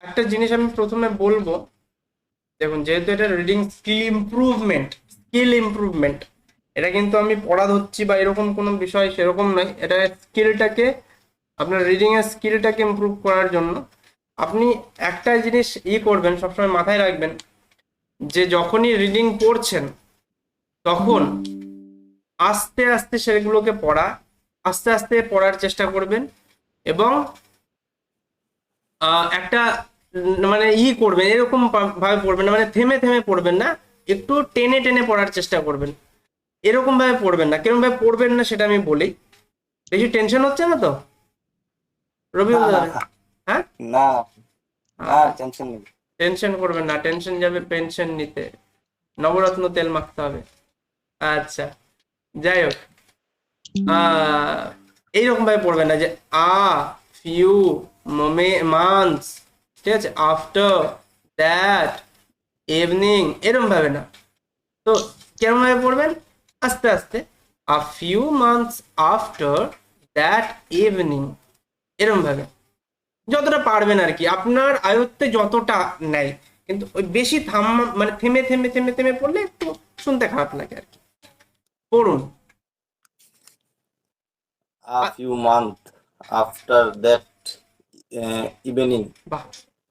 একটা জিনিস আমি প্রথমে বলবো, দেখুন যেহেতু এটা রিডিং স্কিল ইমপ্রুভমেন্ট, এটা কিন্তু আমি পড়া ধরছি বা এরকম কোনো বিষয় সেরকম নয়, এটা স্কিলটাকে, আপনার রিডিং এর স্কিলটাকে ইমপ্রুভ করার জন্য আপনি একটা জিনিস করবেন, সবসময় মাথায় রাখবেন যে যখনই রিডিং পড়ছেন তখন আস্তে আস্তে সেগুলোকে আস্তে আস্তে পড়ার চেষ্টা করবেন। এবং একটা মানে করবেন, এরকম ভাবে পড়বেন না, মানে থেমে থেমে পড়বেন না, একটু টেনে টেনে পড়ার চেষ্টা করবেন। এরকম ভাবে পড়বেন না, কিরকম ভাবে পড়বেন না সেটা আমি বলি। বেশি টেনশন হচ্ছে না তো না রবিউল না দাদা? হ্যাঁ। না না, আচ্ছা, টেনশন নেই। টেনশন করবেন না, টেনশন যাবে পেনশন নিতে, নবরত্ন তেল মাখতে হবে। আচ্ছা, যাই হোক, আহ এইরকম ভাবে পড়বেন না যে ফিউ মান্থস, ঠিক আছে, আফটার দ্যাট ইভিনিং, এরকম ভাবে না। তো কেমন ভাবে পড়বেন? আস্তে আস্তে, few months after that evening, এরকম ভাবে যতটা পারবেন আর কি, আপনার আয়ত্তে যতটা নেয়। কিন্তু ওই বেশি মানে থেমে থেমে থেমে থেমে পড়লে একটু শুনতে খারাপ লাগে আর কি। পড়ুন। A few months after that evening. বাহ,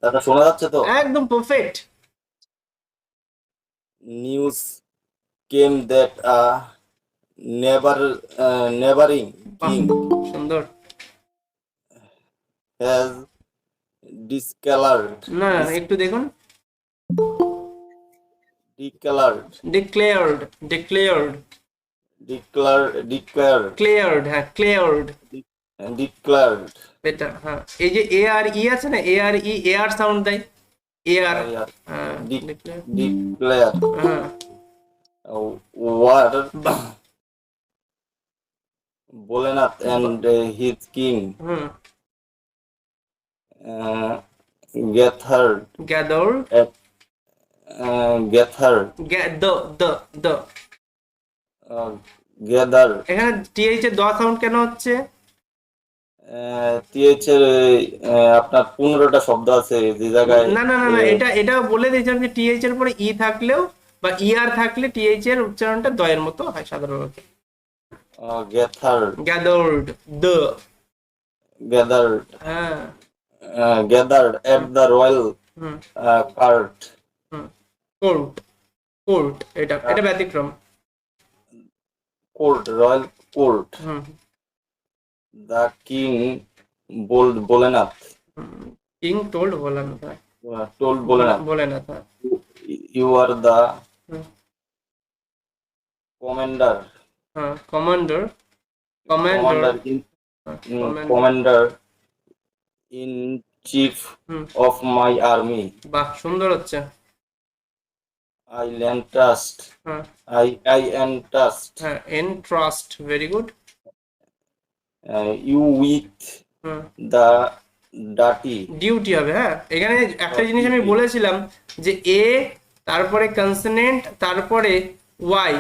দাদা শোনা যাচ্ছে তো? একদম perfect. News came that a neighboring বাহ, king সুন্দর। has discolored না না, একটু দেখুন। declared declared, declared, declared cleared, হ্যাঁ ক্লিয়ার্ড, declared এটা হ্যাঁ, এই যে এ আর ই আছে না, এ আর সাউন্ড দেয়, এ আর, yeah, হ্যাঁ declare, declare হ্যাঁ। war বাহ, Bholenath and his king hmm. uh, gathered গ্যাদর, at gathered the the the, uh, gather এখানে টিএইচ এর দ সাউন্ড কেন হচ্ছে? টিএইচ এর আপনার 15টা শব্দ আছে যে জায়গায় না না না না, এটা বলে দিয়েছিলাম যে টিএইচ এর পরে ই থাকলেও বা ই আর থাকলে টিএইচ এর উচ্চারণটা দয়ের মতো হয় সাধারণত। gathered গ্যাদর্ড, দ, gathered হ্যাঁ। gathered at hmm the royal hmm court hmm. Court, court, এটা uh, এটা ব্যতিক্রম। royal court. Hmm The king Bholenath king told Bholanath, হ্যাঁ। told Bholenath, ভোলেনাথ, হ্যাঁ। you are the hmm, commander হ্যাঁ commander, commander, commander in commander, commander in chief hmm. of my army. বাহ, সুন্দর হচ্ছে। I entrust হ্যাঁ I entrust হ্যাঁ, entrust, very good. you with hmm, the dirty duty হবে, হ্যাঁ। এখানে একটা জিনিস আমি duty. বলেছিলাম যে এ, তারপরে কনসোনেন্ট, তারপরে ওয়াই,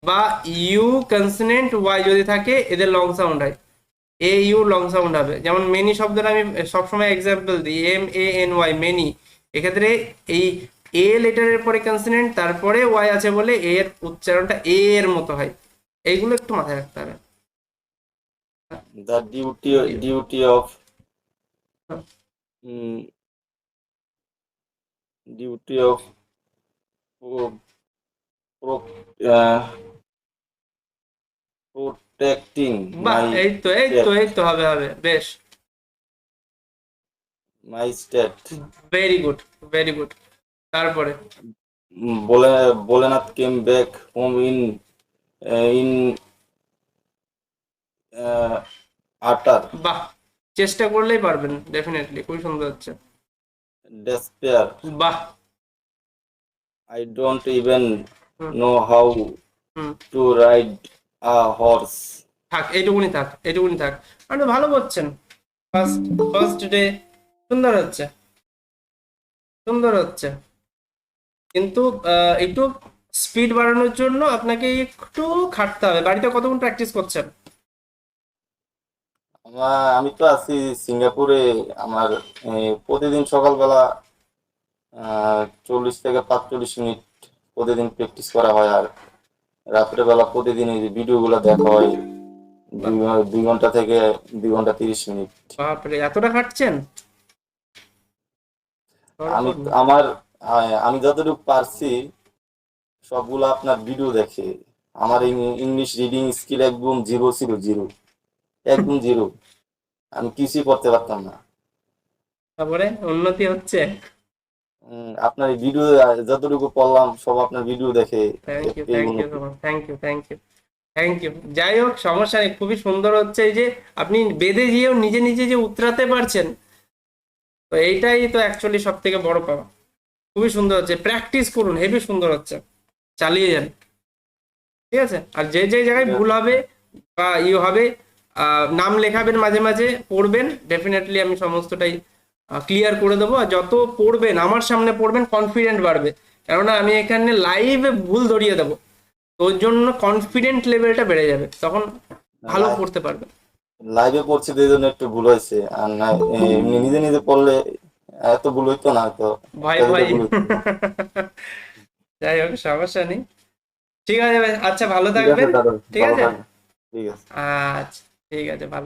বা ইউ কনসোনেন্ট ওয়াই যদি থাকে এদের লং সাউন্ড হয়, এ ইউ লং সাউন্ড হবে। যেমন মেনি শব্দটা আমি সবসময় এক্সাম্পল দিই, MANY, মেনি। এক্ষেত্রে এই এ লেটারের পরে কনসোনেন্ট, তারপরে ওয়াই আছে বলে এর উচ্চারণটা এ এর মতো হয়। এইগুলো একটু মাথায় রাখতে হবে। The duty of mm, duty of pro, pro, uh, protecting বাহ, এই তো এই তো state এই তো, হবে হবে, বেশ, my state. Very good, very good. তারপরে Bholenath came back home in utter বাহ, চেষ্টা করলেই পারবেন, ডেফিনেটলি, খুবই সুন্দর হচ্ছে। despair. বাহ। I don't even hmm know how hmm, to ride a horse. থাক, এইটুকুনি থাক, এইটুকুনি থাক। আপনি তো ভালো করছেন, ফার্স্ট ফার্স্ট ডে, সুন্দর হচ্ছে, সুন্দর হচ্ছে। কিন্তু একটু স্পিড বাড়ানোর জন্য আপনাকে একটু খাটতে হবে। বাড়িতে কতক্ষণ প্র্যাকটিস করছেন? আমি তো আছি সিঙ্গাপুরে। আমার প্রতিদিন সকালবেলা 40 থেকে 45 মিনিট প্রতিদিন প্র্যাকটিস করা হয়, আর রাত্রে বেলা প্রতিদিন এই ভিডিও গুলো দেখা হয় বাহ, 2 ঘন্টা থেকে 2 ঘন্টা 30 মিনিট। বাপরে এতটা খাটছেন? আমি তারপর আমার আমি যতটুকু পারছি সবগুলো আপনার ভিডিও দেখে। আমার ইংলিশ রিডিং স্কিল একদম জিরো ছিল, জিরো, একদম জিরো। আমি কিছুই করতে পারতাম না। তারপরে উন্নতি হচ্ছে? আপনার এই ভিডিও যতটুকু পড়লাম সব আপনার ভিডিও দেখে থ্যাংক ইউ, এই থ্যাংক ইউ, উন্নতি। Thank you, thank you, thank you. যাই হোক, সমস্যা নেই, খুবই সুন্দর হচ্ছে এই যে আপনি বেদে গিয়েও নিজে নিজে যে উতরাতে পারছেন, তো এইটাই তো অ্যাকচুয়ালি সব থেকে বড় পাওয়া। খুবই সুন্দর হচ্ছে, প্র্যাকটিস করুন, হেভি সুন্দর হচ্ছে, চালিয়ে যান। ঠিক আছে? আর যে যে জায়গায় ঠিক ভুল আছে। হবে বা হবে, নাম লেখাবেন, মাঝে মাঝে পড়বেন, ডেফিনেটলি আমি সমস্তটাই ক্লিয়ার করে দেবো। আর যত পড়বেন, আমার সামনে পড়বেন, কনফিডেন্ট বাড়বে, কেননা আমি এখানে লাইভে ভুল ধরিয়ে দেবো। তো ওর জন্য কনফিডেন্ট লেভেলটা বেড়ে যাবে, তখন ভালো পড়তে পারবে। লাইভে পড়ছি তো এই জন্য একটু ভুল হয়েছে, আর না এমনি নিজে নিজে পড়লে এত ভুল হইতো না, তো ভয় একটা দুটো ভয়। ভুল হইতো। যাই হোক, সমস্যা নেই। ঠিক আছে ভাই, আচ্ছা ভালো ঠিক আছে থাকবেন। দাদা, ঠিক ভালো আছে। থাকবেন। ঠিক আছে। আচ্ছা, ঠিক আছে, ভালো।